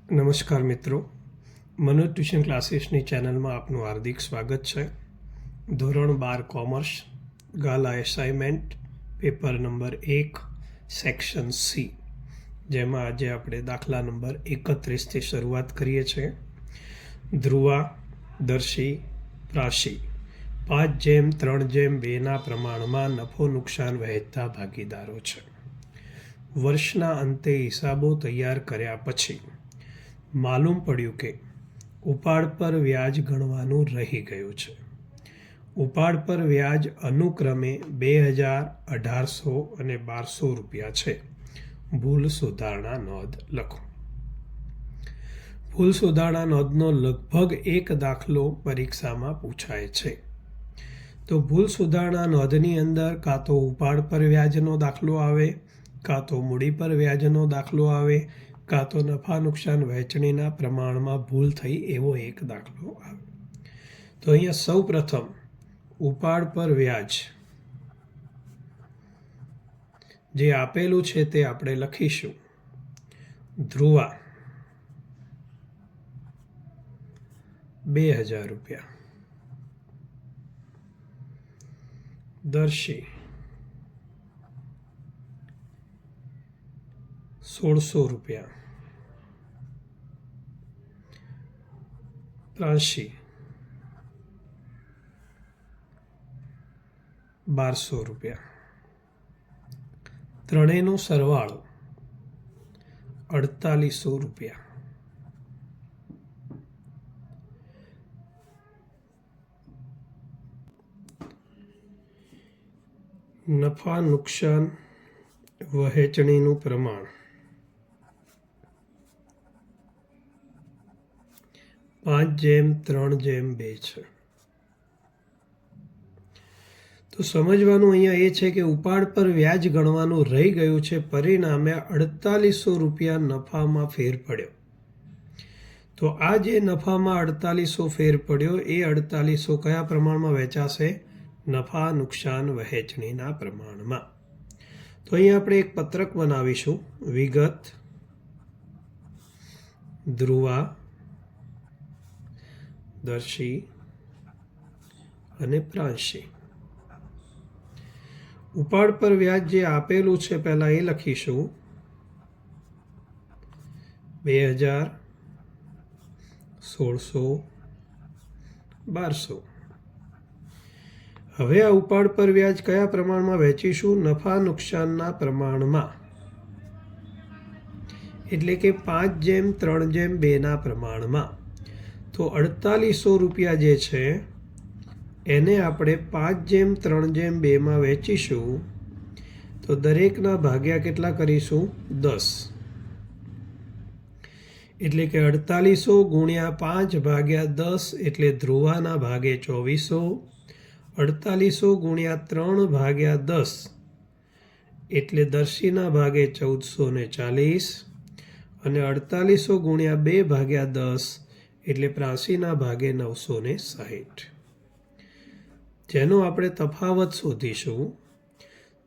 નમસ્કાર મિત્રો, મનોજ ટ્યુશન ક્લાસીસની ચેનલમાં આપનું હાર્દિક સ્વાગત છે. ધોરણ 12 commerce Gala assignment paper number 1 section C, જેમાં આજે આપણે દાખલા નંબર 31થી શરૂઆત કરીએ છીએ. ધ્રુવા, દર્શી, પ્રાશી 5:3:2ના પ્રમાણમાં નફો નુકસાન વહેંચતા ભાગીદારો છે. વર્ષના અંતે હિસાબો તૈયાર કર્યા પછી માલુમ પડ્યું કે ઉપાડ પર વ્યાજ ગણવાનું રહી ગયું છે. ઉપાડ પર વ્યાજ અનુક્રમે 2000, 1800 અને 1200 રૂપિયા છે. ભૂલ સુધારણા નોંધ લખો. ભૂલ સુધારણા નોંધનો લગભગ એક દાખલો પરીક્ષામાં પૂછાય છે. તો ભૂલ સુધારણા નોંધની અંદર કાં તો ઉપાડ પર વ્યાજનો દાખલો આવે, કાં તો મૂડી પર વ્યાજનો દાખલો આવે, કાં તો નફા નુકસાન વહેંચણીના પ્રમાણમાં ભૂલ થઈ એવો એક દાખલો આવે. તો અહીંયા સૌ પ્રથમ ઉપાડ પર વ્યાજ જે આપેલું છે તે આપણે લખીશું. ધ્રુવા 2000 રૂપિયા, દર્શી 1600 રૂપિયા, પ્રાશી 1200 રૂપિયા. ત્રણેયનો સરવાળો 4800 રૂપિયા. નફા નુકસાન વહેંચણીનું પ્રમાણ 5:3:2 છે. તો સમજવાનું અહીંયા એ છે કે ઉપાડ પર વ્યાજ ગણવાનું રહી ગયું છે, પરિણામે 4800 રૂપિયા નફામાં ફેર પડ્યો. તો આ જે નફામાં 4800 ફેર પડ્યો એ 4800 કયા પ્રમાણમાં વહેંચાશે? નફા નુકસાન વહેંચણીના પ્રમાણમાં. તો અહીંયા આપણે એક પત્રક બનાવીશું. વિગત: ધ્રુવા, દર્શી અને પ્રાશી. ઉપાડ પર વ્યાજ જે આપેલું છે પહેલા એ લખીશું. 2000, 1600, 1200. હવે આ ઉપાડ પર વ્યાજ કયા પ્રમાણમાં વહેંચીશું? નફા નુકસાનના પ્રમાણમાં, એટલે કે 5:3:2ના પ્રમાણમાં. તો 4800 રૂપિયા જે છે એને આપણે 5:3:2માં વહેંચીશું. તો દરેકના ભાગ્યા કેટલા કરીશું? 10. એટલે કે 4800 ગુણ્યા 5/10 એટલે ધ્રુવાના ભાગે 2400. 4800 ગુણ્યા 3/10 એટલે દર્શીના ભાગે 1440. અને 4800 ગુણ્યા 2/10 એટલે પ્રાશીના ભાગે 960. જેનો આપણે તફાવત શોધીશું.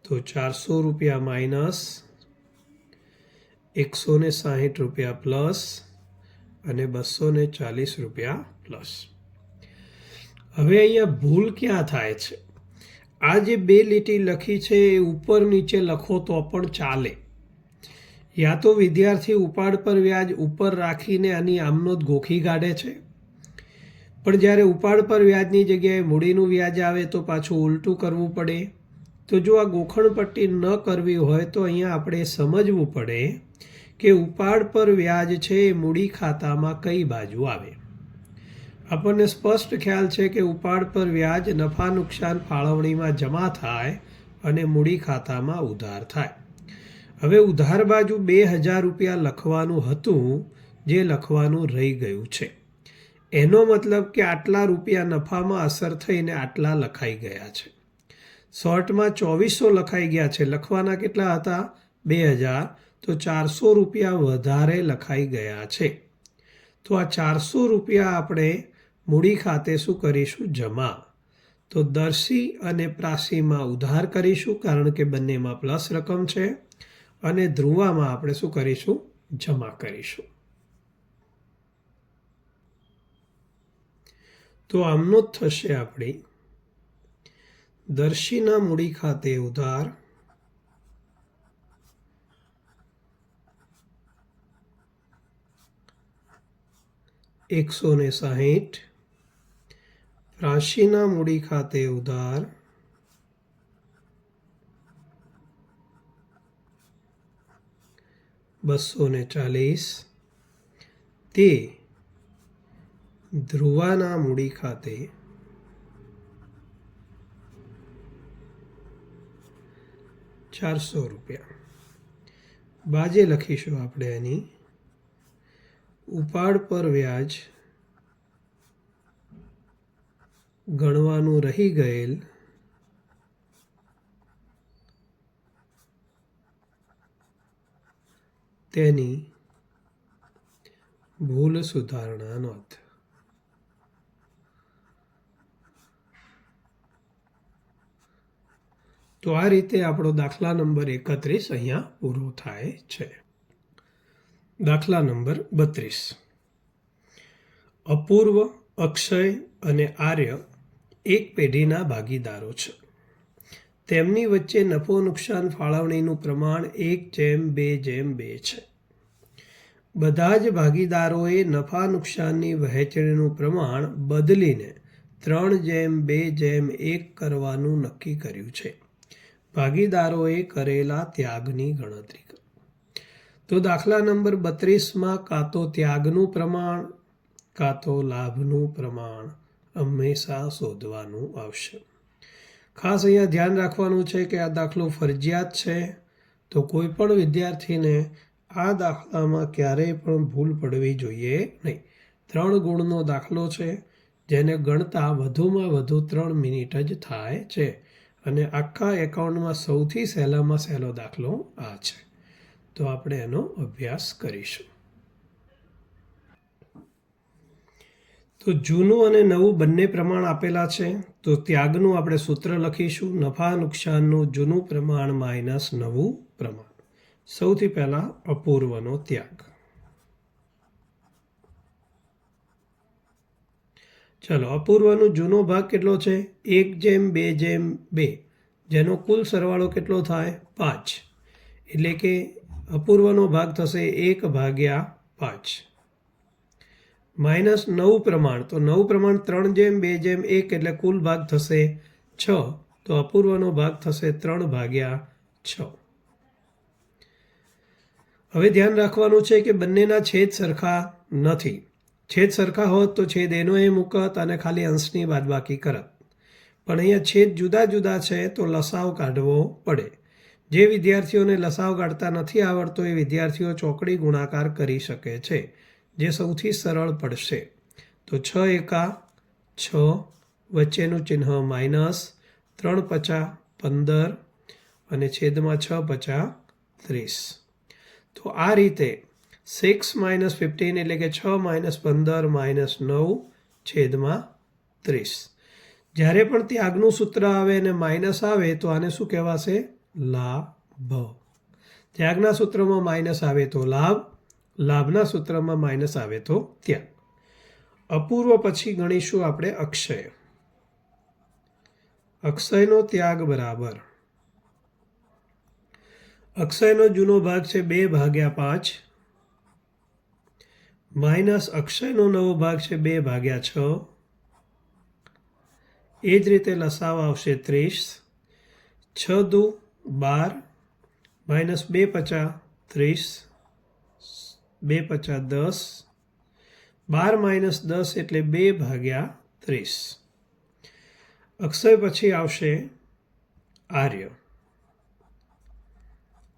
તો 400 રૂપિયા માઇનસ, 160 રૂપિયા પ્લસ અને 240 રૂપિયા પ્લસ. હવે અહીંયા ભૂલ ક્યાં થાય છે? આ જે બે લીટી લખી છે એ ઉપર નીચે લખો તો પણ ચાલે. યા તો વિદ્યાર્થી ઉપાડ પર વ્યાજ ઉપર રાખીને આની આમનો જ ગોખી કાઢે છે, પણ જ્યારે ઉપાડ પર વ્યાજની જગ્યાએ મૂડીનું વ્યાજ આવે તો પાછું ઉલટું કરવું પડે. તો જો આ ગોખણપટ્ટી ન કરવી હોય તો અહીંયા આપણે સમજવું પડે કે ઉપાડ પર વ્યાજ છે એ મૂડી ખાતામાં કઈ બાજુ આવે. આપણને સ્પષ્ટ ખ્યાલ છે કે ઉપાડ પર વ્યાજ નફા નુકસાન ફાળવણીમાં જમા થાય અને મૂડી ખાતામાં ઉધાર થાય. હવે ઉધાર બાજુ 2000 રૂપિયા લખવાનું હતું, જે લખવાનું રહી ગયું છે. એનો મતલબ કે આટલા રૂપિયા નફામાં અસર થઈને આટલા લખાઈ ગયા છે. શોર્ટમાં 2400 લખાઈ ગયા છે, લખવાના કેટલા હતા? 2000. તો 400 રૂપિયા વધારે લખાઈ ગયા છે. તો આ 400 રૂપિયા આપણે મૂડી ખાતે શું કરીશું? જમા. તો દર્શી અને પ્રાશીમાં ઉધાર કરીશું, કારણ કે બંનેમાં પ્લસ રકમ છે. અને ધ્રુવામાં આપણે શું કરીશું? જમા કરીશું. તો આમનો જ થશે આપણી દર્શીના મૂડી ખાતે ઉધાર ₹160, પ્રાશીના મૂડી ખાતે ઉધાર ₹240, તે ધ્રુવાના મૂડી ખાતે ₹400. બાજે લખીશું આપણે એની ઉપાડ પર વ્યાજ ગણવાનું રહી ગયેલ તેની ભૂલ સુધારણા નોંધ. તો આ રીતે આપણો દાખલા નંબર 31 અહીંયા પૂરો થાય છે. દાખલા નંબર 32. અપૂર્વ, અક્ષય અને આર્ય એક પેઢીના ભાગીદારો છે. તેમની વચ્ચે નફો નુકસાન ફાળવણીનું પ્રમાણ 1:2:2 છે. બધા જ ભાગીદારોએ નફા નુકસાનની વહેંચણીનું પ્રમાણ બદલીને 3:2:1 કરવાનું નક્કી કર્યું છે. ભાગીદારોએ કરેલા ત્યાગની ગણતરી કરો. તો દાખલા નંબર 32માં કાં તો ત્યાગનું પ્રમાણ કાં તો લાભનું પ્રમાણ હંમેશા શોધવાનું આવશે. ખાસ અહીંયા ધ્યાન રાખવાનું છે કે આ દાખલો ફરજિયાત છે. તો કોઈ પણ વિદ્યાર્થીને આ દાખલામાં ક્યારેય પણ ભૂલ પડવી જોઈએ નહીં. 3 ગુણનો દાખલો છે, જેને ગણતા વધુમાં વધુ 3 મિનિટ જ થાય છે. અને આખા એકાઉન્ટમાં સૌથી સહેલામાં સહેલો દાખલો આ છે. તો આપણે એનો અભ્યાસ કરીશું. તો જૂનું અને નવું બંને પ્રમાણ આપેલા છે. તો ત્યાગનું આપણે સૂત્ર લખીશું. નફા નુકસાનનું જૂનું પ્રમાણ માઇનસ નવું પ્રમાણ. સૌથી પહેલા અપૂર્વનો ત્યાગ. ચલો, અપૂર્વનો જૂનો ભાગ કેટલો છે? 1:2:2, જેનો કુલ સરવાળો કેટલો થાય? 5. એટલે કે અપૂર્વનો ભાગ થશે 1/5. માઇનસ નવું પ્રમાણ. તો નવું પ્રમાણ 3:2:1 એટલે કુલ ભાગ થશે 6. તો અપૂર્વનો ભાગ થશે 3/6. હવે ધ્યાન રાખવાનું છે કે બંનેના છેદ સરખા નથી. છેદ સરખા હોત તો છેદ એનો એ મૂકત અને ખાલી અંશની બાદબાકી કરત. પણ અહીંયા છેદ જુદા જુદા છે, તો લસાવ કાઢવો પડે. જે વિદ્યાર્થીઓને લસાવ કાઢતા નથી આવડતો એ વિદ્યાર્થીઓ ચોકડી ગુણાકાર કરી શકે છે, જે સૌથી સરળ પડશે. તો 6 એકા 6, વચ્ચેનું ચિહ્ન માઇનસ, 3×5 15 અને છેદમાં 6×5 30. તો આ રીતે 6 - 15 એટલે કે 6 - 15 - 9 છેદમાં 30. જ્યારે પણ ત્યાગનું સૂત્ર આવે અને માઇનસ આવે તો આને શું કહેવાશે? લાભ. ત્યાગના સૂત્રમાં માઇનસ આવે તો લાભ, લાભના સૂત્રમાં માઇનસ આવે તો ત્યાગ. અપૂર્વ પછી ગણીશું આપણે અક્ષય. અક્ષયનો ત્યાગ બરાબર. અક્ષયનો જૂનો ભાગ છે 2/5 માઇનસ અક્ષયનો નવો ભાગ છે 2/6. એ જ રીતે લસાવ આવશે 30. 6 દુ 12 માઇનસ 2×5 30, 2×5 10, 12 - 10 એટલે 2/30. અક્ષય પછી આવશે આર્ય.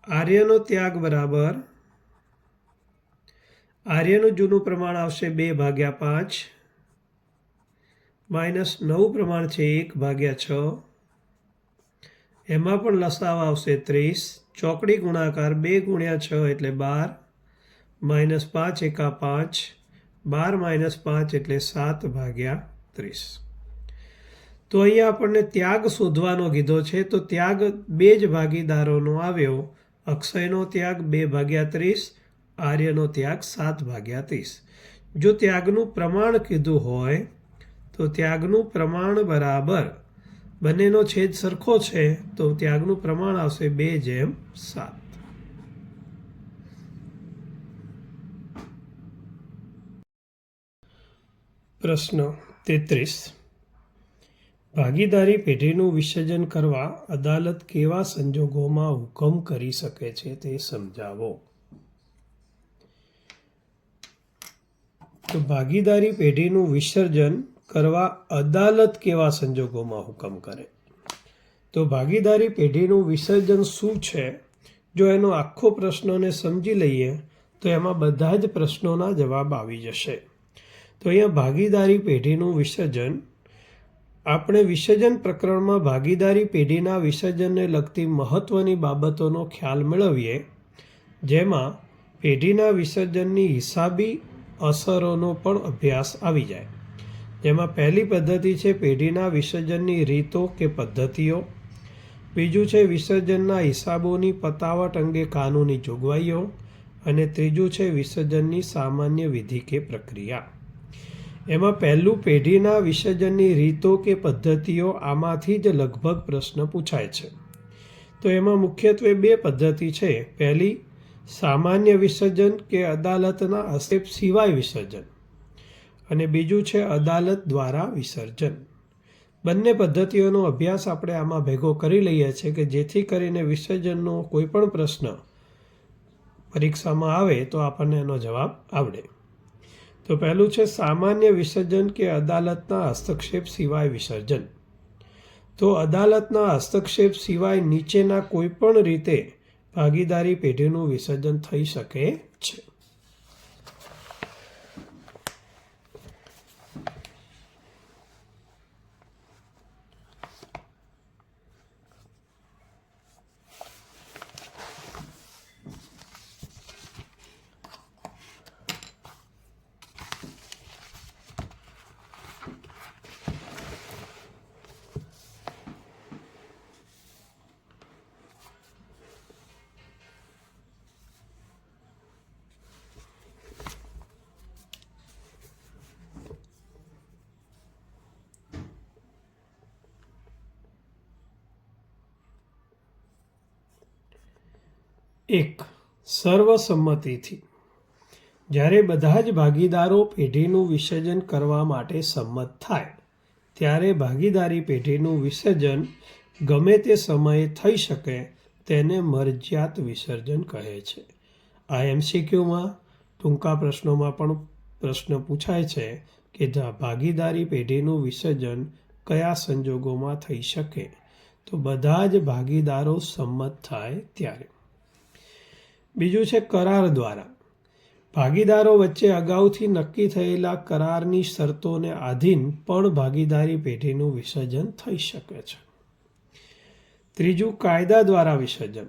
આર્યનો ત્યાગ બરાબર. આર્યનું જૂનું પ્રમાણ આવશે 2/5 માઇનસ નવું પ્રમાણ છે 1/6. એમાં પણ લસાવ આવશે 30. ચોકડી ગુણાકાર 2×6 એટલે 12, માઇનસ 5 એકા 5, 12 - 5 એટલે 7/30. તો અહીંયા આપણને ત્યાગ શોધવાનો કીધો છે. તો ત્યાગ બે જ ભાગીદારોનો આવ્યો. અક્ષયનો ત્યાગ 2/30, આર્યનો ત્યાગ 7/30. જો ત્યાગનું પ્રમાણ કીધું હોય તો ત્યાગનું પ્રમાણ બરાબર બંનેનો છેદ સરખો છે તો ત્યાગનું પ્રમાણ આવશે 2:7. પ્રશ્ન 33. ભાગીદારી પેઢીનું વિસર્જન કરવા અદાલત કેવા સંજોગોમાં હુકમ કરી શકે છે તે સમજાવો. તો ભાગીદારી પેઢીનું વિસર્જન કરવા અદાલત કેવા સંજોગોમાં હુકમ કરે. તો ભાગીદારી પેઢીનું વિસર્જન શું છે, જો એનો આખો પ્રશ્નને સમજી લઈએ તો એમાં બધા જ પ્રશ્નોના જવાબ આવી જશે. તો અહીંયા ભાગીદારી પેઢીનું વિસર્જન, આપણે વિસર્જન પ્રકરણમાં ભાગીદારી પેઢીના વિસર્જનને લગતી મહત્ત્વની બાબતોનો ખ્યાલ મેળવીએ, જેમાં પેઢીના વિસર્જનની હિસાબી અસરોનો પણ અભ્યાસ આવી જાય. જેમાં પહેલી પદ્ધતિ છે પેઢીના વિસર્જનની રીતો કે પદ્ધતિઓ, બીજું છે વિસર્જનના હિસાબોની પતાવટ અંગે કાનૂની જોગવાઈઓ, અને ત્રીજું છે વિસર્જનની સામાન્ય વિધિ કે પ્રક્રિયા. એમાં પહેલું પેઢીના વિસર્જનની રીતો કે પદ્ધતિઓ, આમાંથી જ લગભગ પ્રશ્ન પૂછાય છે. તો એમાં મુખ્યત્વે 2 પદ્ધતિ છે. પહેલી સામાન્ય વિસર્જન કે અદાલતના હસ્તક્ષેપ સિવાય વિસર્જન, અને બીજું છે અદાલત દ્વારા વિસર્જન. બંને પદ્ધતિઓનો અભ્યાસ આપણે આમાં ભેગો કરી લઈએ છીએ કે જેથી કરીને વિસર્જનનો કોઈ પણ પ્રશ્ન પરીક્ષામાં આવે તો આપણને એનો જવાબ આવડે. તો પહેલું છે સામાન્ય વિસર્જન કે અદાલતના હસ્તક્ષેપ સિવાય વિસર્જન. તો અદાલતના હસ્તક્ષેપ સિવાય નીચેના કોઈ પણ રીતે ભાગીદારી પેઢીનું વિસર્જન થઈ શકે છે. એક, સર્વસંમતિથી. જ્યારે બધા જ ભાગીદારો પેઢીનું વિસર્જન કરવા માટે સંમત થાય ત્યારે ભાગીદારી પેઢીનું વિસર્જન ગમે તે સમયે થઈ શકે તેને મરજિયાત વિસર્જન કહે છે. આ MCQમાં ટૂંકા પ્રશ્નોમાં પણ પ્રશ્ન પૂછાય છે કે ભાગીદારી પેઢીનું વિસર્જન કયા સંજોગોમાં થઈ શકે. તો બધા જ ભાગીદારો સંમત થાય ત્યારે. બીજું છે કરાર દ્વારા. ભાગીદારો વચ્ચે અગાઉથી નક્કી થયેલા કરારની શરતોને આધીન પણ ભાગીદારી પેઢીનું વિસર્જન થઈ શકે છે. ત્રીજું કાયદા દ્વારા વિસર્જન.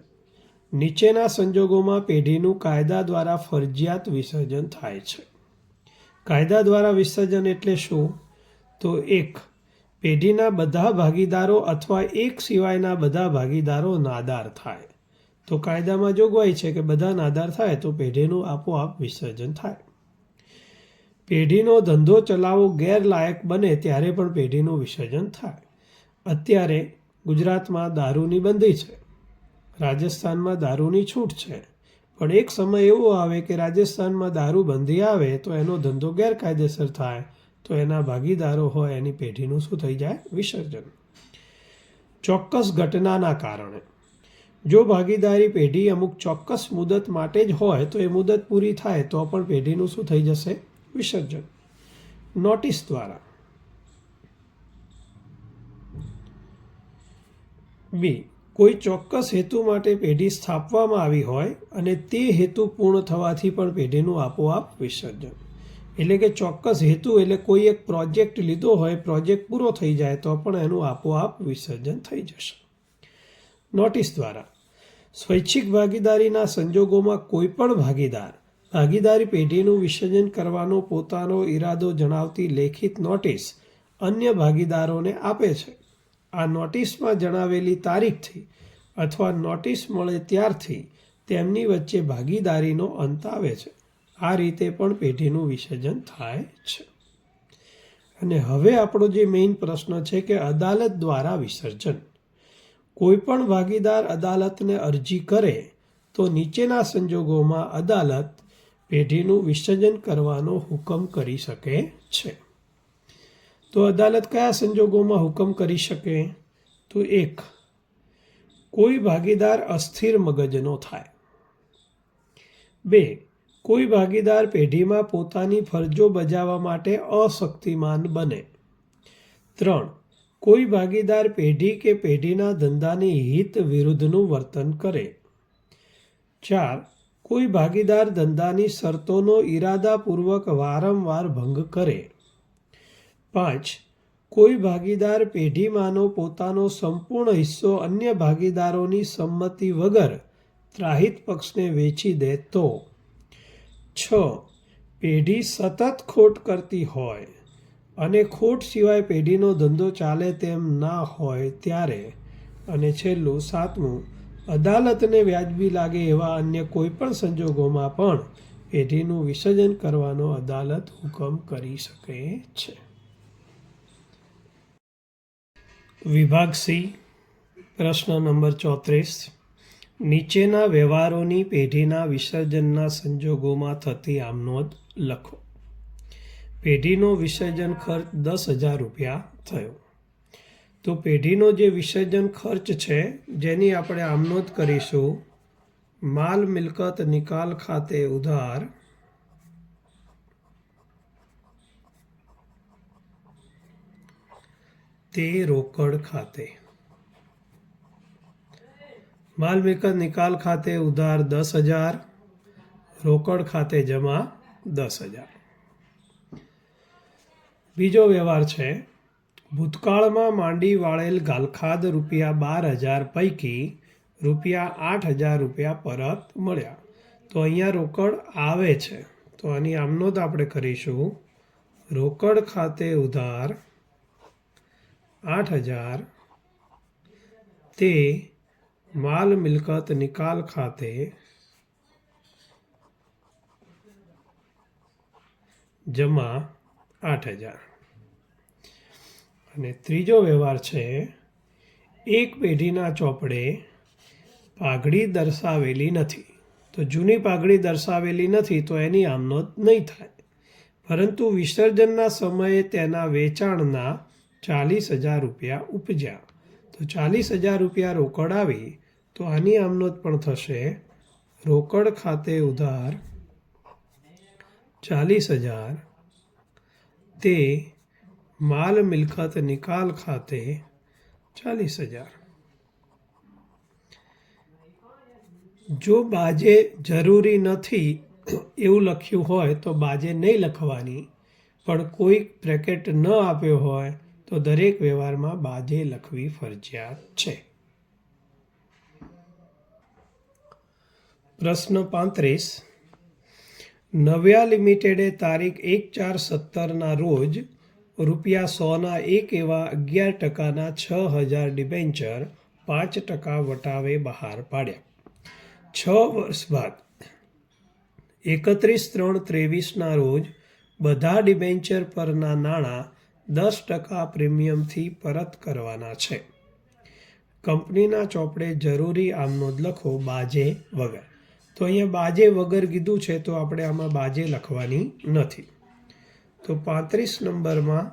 નીચેના સંજોગોમાં પેઢીનું કાયદા દ્વારા ફરજિયાત વિસર્જન થાય છે. કાયદા દ્વારા વિસર્જન એટલે શું? તો 1, પેઢીના બધા ભાગીદારો અથવા એક સિવાયના બધા ભાગીદારો નાદાર થાય. તો કાયદામાં જોગવાઈ છે કે બધા નાદાર થાય તો પેઢીનું આપોઆપ વિસર્જન થાય. પેઢીનો ધંધો ચલાવવો ગેરલાયક બને ત્યારે પણ પેઢીનું વિસર્જન થાય. અત્યારે ગુજરાતમાં દારૂની બંધી છે, રાજસ્થાનમાં દારૂની છૂટ છે, પણ એક સમય એવો આવે કે રાજસ્થાનમાં દારૂ બંધી આવે તો એનો ધંધો ગેરકાયદેસર થાય તો એના ભાગીદારો હોય એની પેઢીનું શું થઈ જાય? વિસર્જન. ચોક્કસ ઘટનાના કારણે. જો ભાગીદારી પેઢી અમુક ચોક્કસ મુદત માટે જ હોય તો એ મુદત પૂરી થાય તો પણ પેઢીનું શું થઈ જશે? વિસર્જન. નોટિસ દ્વારા. બી, કોઈ ચોક્કસ હેતુ માટે પેઢી સ્થાપવામાં આવી હોય અને તે હેતુ પૂર્ણ થવાથી પણ પેઢીનું આપોઆપ વિસર્જન. એટલે કે ચોક્કસ હેતુ એટલે કોઈ એક પ્રોજેક્ટ લીધો હોય, પ્રોજેક્ટ પૂરો થઈ જાય તો પણ એનું આપોઆપ વિસર્જન થઈ જશે. નોટિસ દ્વારા. સ્વૈચ્છિક ભાગીદારીના સંજોગોમાં કોઈ પણ ભાગીદાર ભાગીદારી પેઢીનું વિસર્જન કરવાનો પોતાનો ઈરાદો જણાવતી લેખિત નોટિસ અન્ય ભાગીદારોને આપે છે. આ નોટિસમાં જણાવેલી તારીખથી અથવા નોટિસ મળે ત્યારથી તેમની વચ્ચે ભાગીદારીનો અંત આવે છે. આ રીતે પણ પેઢીનું વિસર્જન થાય છે. અને હવે આપણો જે મેઇન પ્રશ્ન છે કે અદાલત દ્વારા વિસર્જન. કોઈ પણ ભાગીદાર અદાલતને અરજી કરે તો નીચેના સંજોગોમાં અદાલત પેઢીનું વિસર્જન કરવાનો હુકમ કરી શકે છે. તો અદાલત કયા સંજોગોમાં હુકમ કરી શકે? તો 1, કોઈ ભાગીદાર અસ્થિર મગજનો થાય. 2, કોઈ ભાગીદાર પેઢીમાં પોતાની ફરજો બજાવવા માટે અશક્તિમાન બને. 3, કોઈ ભાગીદાર પેઢી કે પેઢીના ધંધાની હિત વિરુદ્ધનું વર્તન કરે. 4, કોઈ ભાગીદાર ધંધાની શરતોનો ઈરાદાપૂર્વક વારંવાર ભંગ કરે. 5, કોઈ ભાગીદાર પેઢીમાંનો પોતાનો સંપૂર્ણ હિસ્સો અન્ય ભાગીદારોની સંમતિ વગર ત્રાહિત પક્ષને વેચી દે તો. 6, પેઢી સતત ખોટ કરતી હોય અને ખોટ સિવાય પેઢીનો ધંધો ચાલે તેમ ના હોય ત્યારે. અને છેલ્લું 7મું, અદાલતને વ્યાજબી લાગે એવા અન્ય કોઈપણ સંજોગોમાં પણ પેઢીનું વિસર્જન કરવાનો અદાલત હુકમ કરી શકે છે. વિભાગ સી, પ્રશ્ન નંબર 34. નીચેના વ્યવહારોની પેઢીના વિસર્જનના સંજોગોમાં થતી આમનોંધ લખો. પેઢીનો વિસર્જન ખર્ચ 10,000 રૂપિયા થયો. તો પેઢીનો જે વિસર્જન ખર્ચ છે જેની આપણે આમનોંધ કરીશું, માલ મિલકત નિકાલ ખાતે ઉધાર તે રોકડ ખાતે. માલ મિલકત નિકાલ ખાતે ઉધાર 10,000, રોકડ ખાતે જમા 10,000. બીજો વ્યવહાર છે, ભૂતકાળમાં માંડી વાળેલ ગાલખાદ રૂપિયા 12,000 પૈકી રૂપિયા 8,000 રૂપિયા પરત મળ્યા. તો અહીંયા રોકડ આવે છે, તો આની આમનોંધ આપણે કરીશું. રોકડ ખાતે ઉધાર 8,000 તે માલ મિલકત નિકાલ ખાતે જમા 8,000. અને ત્રીજો વ્યવહાર છે, એક પેઢીના ચોપડે પાઘડી દર્શાવેલી નથી. તો જૂની પાઘડી દર્શાવેલી નથી તો એની આમનોંધ નહીં થાય, પરંતુ વિસર્જનના સમયે તેના વેચાણના 40,000 રૂપિયા ઉપજ્યા. તો 40,000 રૂપિયા રોકડ આવી તો આની આમનોંધ પણ થશે. રોકડ ખાતે ઉધાર 40,000 તે માલ મિલકત નિકાલ ખાતે 40,000. જો બાજે જરૂરી નથી એવું લખ્યું હોય તો બાજે નહીં લખવાની, પણ કોઈ બ્રેકેટ ન આપ્યો હોય તો દરેક વ્યવહારમાં બાજે લખવી ફરજિયાત છે. પ્રશ્ન 35. નવ્યા લિમિટેડે તારીખ 1/4/17ના રોજ રૂપિયા 100ના એક એવા 11% 6,000 ડિબેન્ચર 5% વટાવે બહાર પાડ્યા. 6 વર્ષ બાદ 31/3/23ના રોજ બધા ડિબેન્ચર પરના નાણાં 10% પ્રીમિયમથી પરત કરવાના છે. કંપનીના ચોપડે જરૂરી આમનોંધ લખો બાજે વગર. તો અહીંયા બાજે વગર કીધું છે તો આપણે આમાં બાજે લખવાની નથી. તો 35 નંબરમાં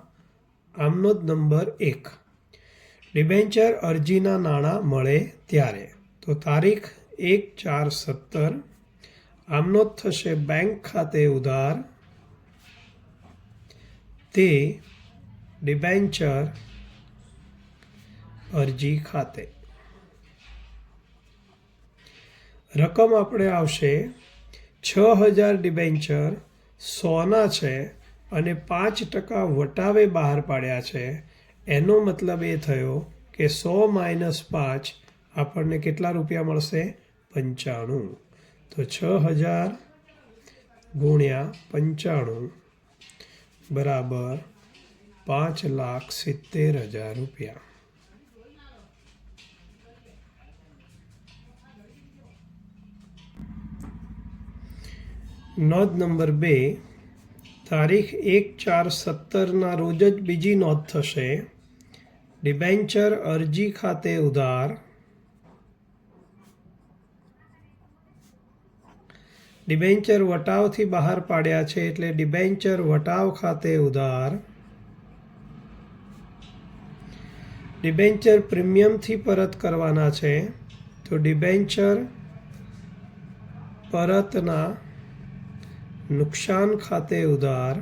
આમનોંધ નંબર 1, ડિબેન્ચર અરજીના નાણાં મળે ત્યારે. તો તારીખ 1/4/17 આમનોંધ થશે બેંક ખાતે ઉધાર તે ડિબેન્ચર અરજી ખાતે. રકમ આપણે આવશે 6,000 ડિબેન્ચર 100ના છે અને 5% વટાવે બહાર પાડ્યા છે. એનો મતલબ એ થયો કે 100 - 5 આપણને કેટલા રૂપિયા મળશે? 95. તો 6,000 × 95 બરાબર 5,70,000 રૂપિયા. નોંધ નંબર 2, તારીખ 1/4/17 રોજ જ બીજી નોંધ થશે. ડિબેન્ચર અરજી ખાતે ઉધાર, ડિબેન્ચર વટાવથી બહાર પાડ્યા છે એટલે ડિબેન્ચર વટાવ ખાતે ઉધાર, ડિબેન્ચર પ્રીમિયમથી પરત કરવાના છે તો ડિબેન્ચર પરતના નુકસાન ખાતે ઉધાર,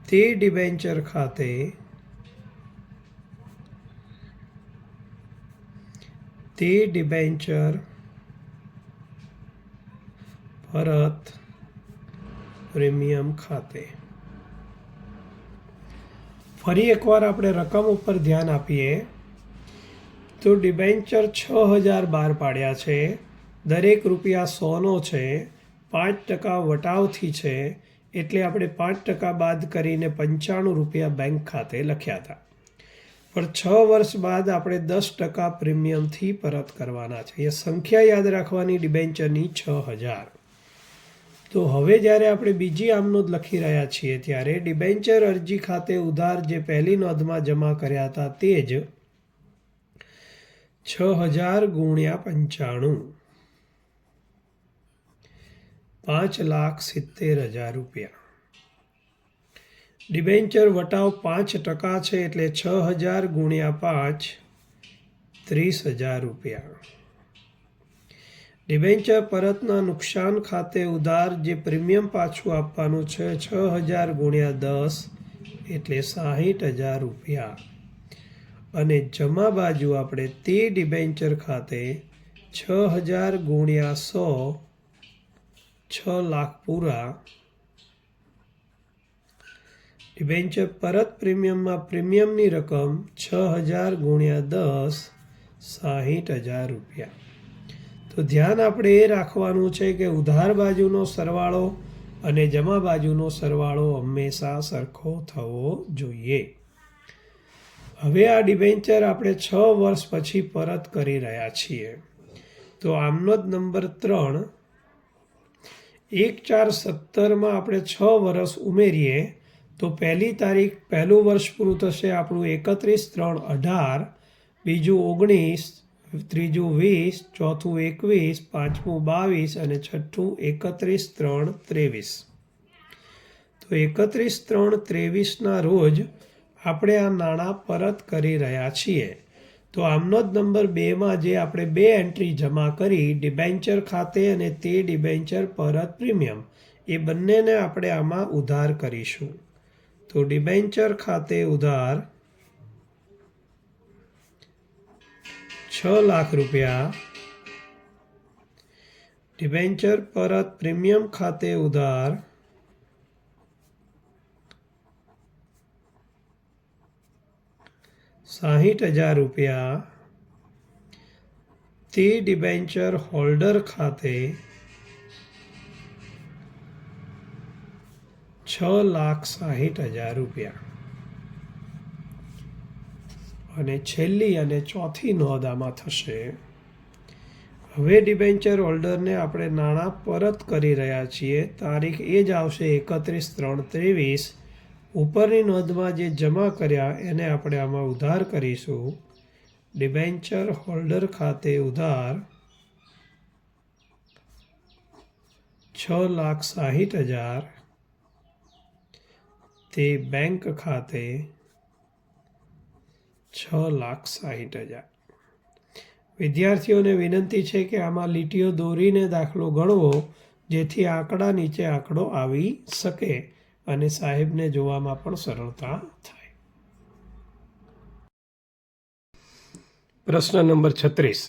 તે ડિબેન્ચર ખાતે તે ડિબેન્ચર પરત પ્રીમિયમ ખાતે. ફરી એકવાર આપણે રકમ ઉપર ધ્યાન આપીએ તો ડિબેન્ચર 6,000 બહાર પાડ્યા છે. દરેક રૂપિયા 100નો છે. 5% વટાવથી છે એટલે આપણે 5% બાદ કરીને 95 રૂપિયા બેંક ખાતે લખ્યા હતા. પણ 6 વર્ષ બાદ આપણે 10% પ્રીમિયમથી પરત કરવાના છે. એ સંખ્યા યાદ રાખવાની ડિબેન્ચરની 6,000. તો હવે જ્યારે આપણે બીજી આમનોંધ લખી રહ્યા છીએ ત્યારે ડિબેન્ચર અરજી ખાતે ઉધાર જે પહેલી નોંધમાં જમા કર્યા હતા તે જ 6,000 ગુણ્યા 95 5,70,000 રૂપિયા. ડિબેન્ચર વટાવ 5% છે એટલે 6,000 ગુણ્યા 5 30,000 રૂપિયા. ડિબેન્ચર પરતના નુકસાન ખાતે ઉધાર જે પ્રીમિયમ પાછું આપવાનું છે 6,000 ગુણ્યા 10 એટલે 60,000 રૂપિયા. અને જમા બાજુ આપણે તે ડિબેન્ચર ખાતે 6,000 ગુણ્યા 100 6 લાખ પૂરા. ડિબેન્ચર પરત પ્રીમિયમમાં પ્રીમિયમની રકમ 6,000 ગુણ્યા 10 60,000 રૂપિયા. તો ધ્યાન આપણે એ રાખવાનું છે કે ઉધાર બાજુનો સરવાળો અને જમા બાજુનો સરવાળો હંમેશા સરખો થવો જોઈએ. હવે આ ડિબેન્ચર આપણે 6 વર્ષ પછી પરત કરી રહ્યા છીએ. તો આમનોંધ નંબર 3 1/4/17 આપણે 6 વર્ષ ઉમેરીએ તો પહેલી તારીખ પહેલું વર્ષ પૂરું થશે આપણું 31/3/18, બીજું 19, ત્રીજું 20, ચોથું 21, પાંચમું 22 અને છઠ્ઠું 31/3/23. તો 31/3/23ના રોજ આપણે આ નાણાં પરત કરી રહ્યા છીએ. તો આમનોંધ નંબર 2માં જે આપણે 2 એન્ટ્રી જમા કરી ડિબેન્ચર ખાતે અને તે ડિબેન્ચર પરત પ્રીમિયમ એ બંનેને આપણે આમાં ઉધાર કરીશું. તો ડિબેન્ચર ખાતે ઉધાર 6 લાખ રૂપિયા, ડિબેન્ચર પરત પ્રીમિયમ ખાતે ઉધાર 60,000 રૂપિયા, તે ડિબેન્ચર હોલ્ડર ખાતે 6,60,000 રૂપિયા. અને છેલ્લી અને ચોથી નોંધ આમાં થશે. હવે ડિબેન્ચર હોલ્ડરને આપણે નાણાં પરત કરી રહ્યા છીએ. તારીખ એ જ આવશે 31/3/23. ઉપરની નોંધમાં જે જમા કર્યા એને આપણે આમાં ઉધાર કરીશું. ડિબેન્ચર હોલ્ડર ખાતે ઉધાર 6,60,000, તે બેંક ખાતે 6,60,000. વિદ્યાર્થીઓને વિનંતી છે કે આમાં લીટીઓ દોરીને દાખલો ગણવો જેથી આંકડા નીચે આંકડો આવી શકે અને સાહેબને જોવામાં પણ સરળતા થાય. પ્રશ્ન નંબર 36.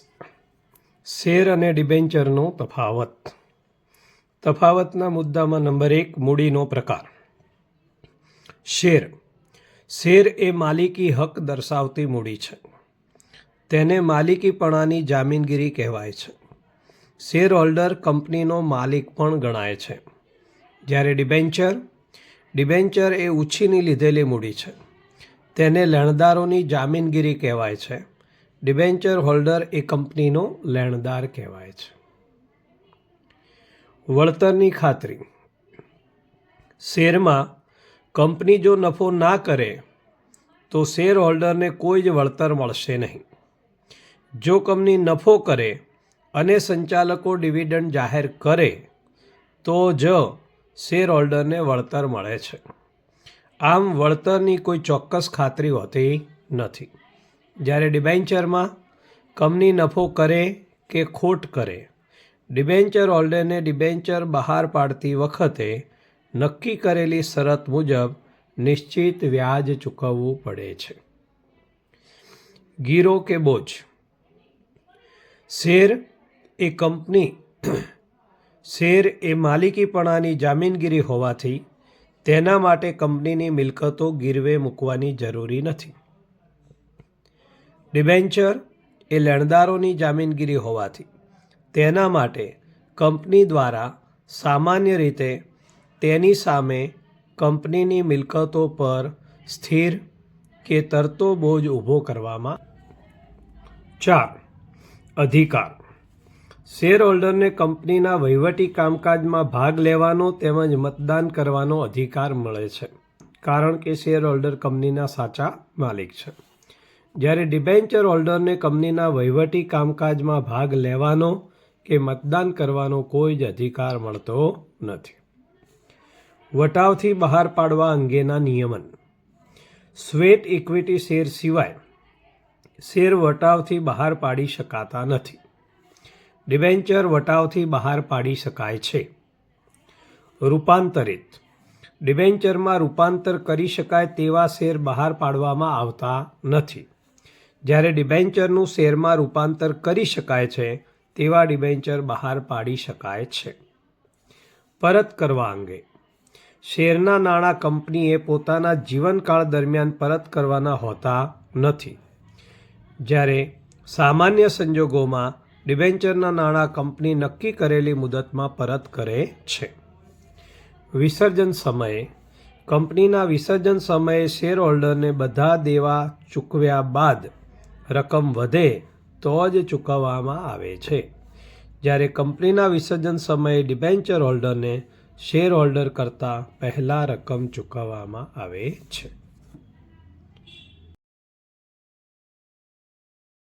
શેર અને ડિબેન્ચરનો તફાવત. તફાવતના મુદ્દામાં નંબર 1 મૂડીનો પ્રકાર. શેર. શેર એ માલિકી હક દર્શાવતી મૂડી છે. તેને માલિકીપણાની જામીનગીરી કહેવાય છે. શેર હોલ્ડર કંપનીનો માલિક પણ ગણાય છે. જ્યારે ડિબેન્ચર એ ઉછીની લીધેલી મૂડી છે. તેને લેણદારોની જામીનગીરી કહેવાય છે. ડિબેન્ચર હોલ્ડર એ કંપનીનો લેણદાર કહેવાય છે. વળતરની ખાતરી. શેરમાં કંપની જો નફો ના કરે તો શેર હોલ્ડરને કોઈ જ વળતર મળશે નહીં. જો કંપની નફો કરે અને સંચાલકો ડિવિડન્ડ જાહેર કરે તો જ શેર હોલ્ડરને વળતર મળે છે. આમ વળતરની કોઈ ચોક્કસ ખાતરી હોતી નથી. જ્યારે ડિબેન્ચરમાં કંપની નફો કરે કે ખોટ કરે, ડિબેન્ચર હોલ્ડરને ડિબેન્ચર બહાર પાડતી વખતે નક્કી કરેલી શરત મુજબ નિશ્ચિત વ્યાજ ચૂકવવું પડે છે. ગીરો કે બોજ. શેર એ માલિકીપણાની જામીનગીરી હોવાથી તેના માટે કંપનીની મિલકતો ગીરવે મૂકવાની જરૂરી નથી. ડિબેન્ચર એ લેણદારોની જામીનગીરી હોવાથી તેના માટે કંપની દ્વારા સામાન્ય રીતે તેની સામે કંપનીની મિલકતો પર સ્થિર કે તરતો બોજ ઊભો કરવામાં. 4. અધિકાર. શેર હોલ્ડરને કંપનીના વહીવટી કામકાજમાં ભાગ લેવાનો તેમજ મતદાન કરવાનો અધિકાર મળે છે, કારણ કે શેર હોલ્ડર કંપનીના સાચા માલિક છે. જ્યારે ડિબેન્ચર હોલ્ડરને કંપનીના વહીવટી કામકાજમાં ભાગ લેવાનો કે મતદાન કરવાનો કોઈ જ અધિકાર મળતો નથી. વટાવથી બહાર પાડવા અંગેના નિયમન. સ્વેટ ઇક્વિટી શેર સિવાય શેર વટાવથી બહાર પાડી શકાતા નથી. ડિબેન્ચર વટાવથી બહાર પાડી શકાય છે. રૂપાંતરિત. ડિબેન્ચરમાં રૂપાંતર કરી શકાય તેવા શેર બહાર પાડવામાં આવતા નથી. જ્યારે ડિબેન્ચરનું શેરમાં રૂપાંતર કરી શકાય છે તેવા ડિબેન્ચર બહાર પાડી શકાય છે. પરત કરવા અંગે. શેરના નાણાં કંપનીએ પોતાના જીવનકાળ દરમિયાન પરત કરવાના હોતા નથી. જ્યારે સામાન્ય સંજોગોમાં ડિબેન્ચરના નાણાં કંપની નક્કી કરેલી મુદતમાં પરત કરે છે. વિસર્જન સમયે. કંપનીના વિસર્જન સમયે શેર હોલ્ડરને બધા દેવા ચૂકવ્યા બાદ રકમ વધે તો જ ચૂકવવામાં આવે છે. જ્યારે કંપનીના વિસર્જન સમયે ડિબેન્ચર હોલ્ડરને શેર હોલ્ડર કરતાં પહેલાં રકમ ચૂકવવામાં આવે છે.